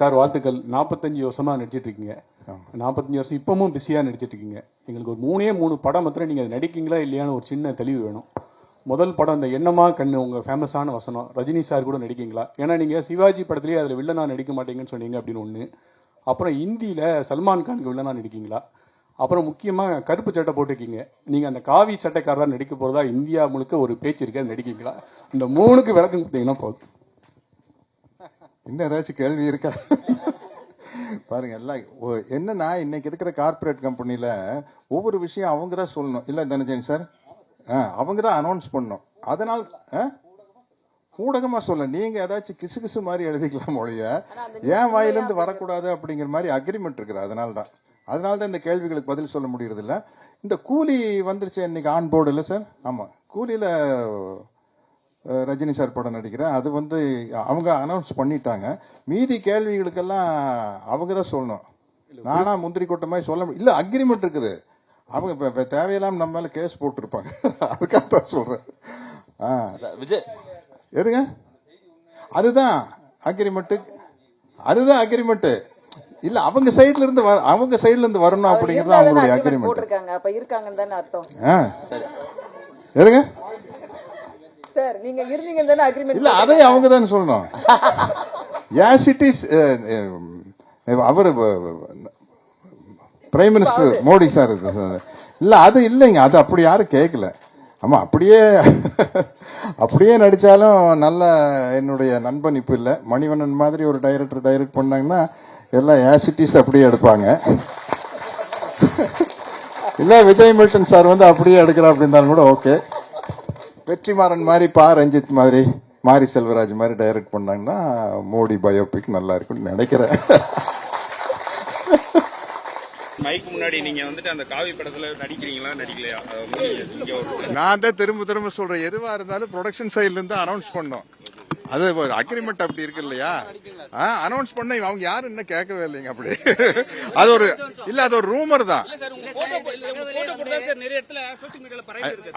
Sir வாழ்த்துக்கள். 45 வருஷமா நடிச்சிட்டு இருக்கீங்க. 45 வருஷம் இப்பவும் பிஸியா நடிச்சிட்டு இருக்கீங்க. எங்களுக்கு ஒரு 3 படம் மாத்திரம் நீங்க நடிக்கீங்களா இல்லையான்னு ஒரு சின்ன தெளிவு வேணும். முதல் படம் இந்த எண்ணமா கண்ணு, உங்க ஃபேமஸான வசனம். ரஜினி சார் கூட நடிக்கீங்களா? ஏன்னா நீங்க சிவாஜி படத்திலேயே அதுல வில்லனா நடிக்க மாட்டீங்கன்னு சொன்னீங்க அப்படின்னு ஒண்ணு. அப்புறம் இந்தியில சல்மான் கானுக்கு வில்லனா நடிக்கீங்களா? அப்புறம் முக்கியமா கருப்பு சட்டை போட்டுருக்கீங்க. நீங்க அந்த காவி சட்டைக்காரரா நடிக்க போறதா இந்தியா முழுக்க ஒரு பேச்சு இருக்க, நடிக்கீங்களா? இந்த 3க்கு விளக்கம் கொடுத்தீங்கன்னா போதும். இன்னும் ஏதாச்சும் கேள்வி இருக்கா? பாருங்க, எல்லாம் என்னன்னா இன்னைக்கு இருக்கிற கார்பரேட் கம்பெனில ஒவ்வொரு விஷயம் அவங்க தான் சொல்லணும். இல்ல தனஜன் சார், அவங்க தான் அனௌன்ஸ் பண்ணணும். அதனால ஊடகமா சொல்ல, நீங்க ஏதாச்சும் கிசு கிசு மாதிரி எழுதிக்கலாம் மொழிய, ஏன் வாயிலிருந்து வரக்கூடாது அப்படிங்கிற மாதிரி அக்ரிமெண்ட் இருக்குது. அதனாலதான் இந்த கேள்விகளுக்கு பதில் சொல்ல முடியறது இல்ல. இந்த கூலி வந்துருச்சு இன்னைக்கு ஆன் போர்டு இல்ல சார்? ஆமா, கூலியில ரஜினி சார் படம் நடிக்கிறேன். அது அவங்க அனௌன்ஸ் பண்ணிட்டாங்க. மீதி கேள்விகளுக்கெல்லாம் அவங்க தான் சொல்லணும். நானா முந்திரி கொட்ட மாதிரி சொல்ல இல்ல, அக்ரிமெண்ட் இருக்குது. அவங்க தேவையில்லாம நம்ம மேல கேஸ் போட்டுருப்பாங்க. அதுக்காக தான் சொல்றேன். விஜய் எதுங்க, அதுதான் அக்ரிமெண்ட். இல்ல, அவங்க சைடுல இருந்து வரணும் அப்படிங்கறது அவங்களுடைய அக்ரிமெண்ட். எதுங்க சார், நீங்க இருந்தீங்கன்னு தானே அக்ரிமெண்ட் இல்ல, அதை அவங்க தான் சொல்லணும். Yes it is. அவர் பிரைம் மினிஸ்டர் மோடி சார் இல்ல, அது இல்லைங்க. அது அப்படி யாரும் கேட்கல. ஆமா, அப்படியே நடிச்சாலும் நல்ல என்னுடைய நண்பன் இப்ப இல்ல, மணிவண்ணன் மாதிரி ஒரு டைரக்டர் டைரக்ட் பண்ணாங்கன்னா எல்லாம் யாஸ் இட் இஸ் அப்படியே எடுப்பாங்க. இல்ல, விஜய் மில்டன் சார் அப்படியே எடுக்கிற அப்படின்னாலும் கூட ஓகே. வெற்றிமாறன் மாதிரி, ரஞ்சித் மாதிரி, மாரி செல்வராஜ் மாதிரி டைரக்ட் பண்ணாங்கன்னா மோடி பயோபிக் நல்லா இருக்குன்னு நினைக்கிறேன். மைக்கு முன்னாடி நீங்க அந்த காவி படத்துல நடிக்கிறீங்களா நடிக்கலையா? நான் தான் திரும்ப சொல்றேன், எதுவா இருந்தாலும் ப்ரொடக்ஷன் சைட்ல இருந்து அனௌன்ஸ் பண்ணோம். அது அக்ரிமெண்ட் அப்படி இருக்கு இல்லையா? அனௌன்ஸ் பண்ண அவங்க யாரும் இன்னும் கேட்கவே இல்லைங்க. அப்படி அது ஒரு ரூமர் தான்.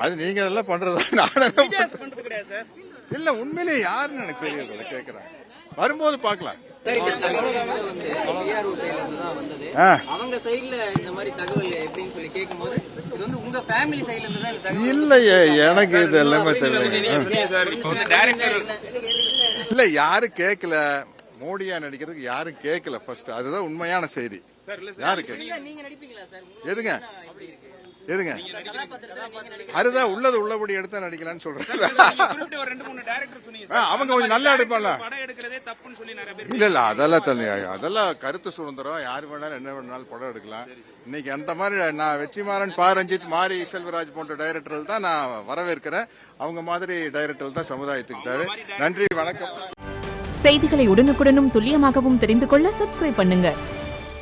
அது நீங்க எல்லாம் பண்றதா? இல்ல, உண்மையிலேயே யாருன்னு எனக்கு தெரியல. கேட்கிறேன், வரும்போது பாக்கலாம். இல்லையே, எனக்கு இது எல்லாமே இல்ல, யாரும் கேட்கல. மோடியா நடிக்கிறதுக்கு யாரும் கேட்கல. ஃபர்ஸ்ட் அதுதான் உண்மையான செய்தி. யாரு கேட்கல? எதுங்க அதுதான் உள்ளபடி எடுத்தா நடிக்கலாம்னு சொல்றேன். அவங்க கொஞ்சம் நல்லா எடுப்பாங்க. இல்ல, அதெல்லாம் கருத்து சுதந்திரம். யாரு வேணாலும் என்ன வேணாலும் படம் எடுக்கலாம். இன்னைக்கு அந்த மாதிரி நான் வெற்றிமாறன், ரஞ்சித், மாரி செல்வராஜ் போன்ற டைரக்டர்கள் தான் நான் வரவேற்கிறேன். அவங்க மாதிரி டைரக்டர்கள் தான் சமுதாயத்துக்கு தேவை. நன்றி, வணக்கம். செய்திகளை உடனுக்குடனும் துல்லியமாகவும் தெரிந்து கொள்ள சப்ஸ்கிரைப் பண்ணுங்க.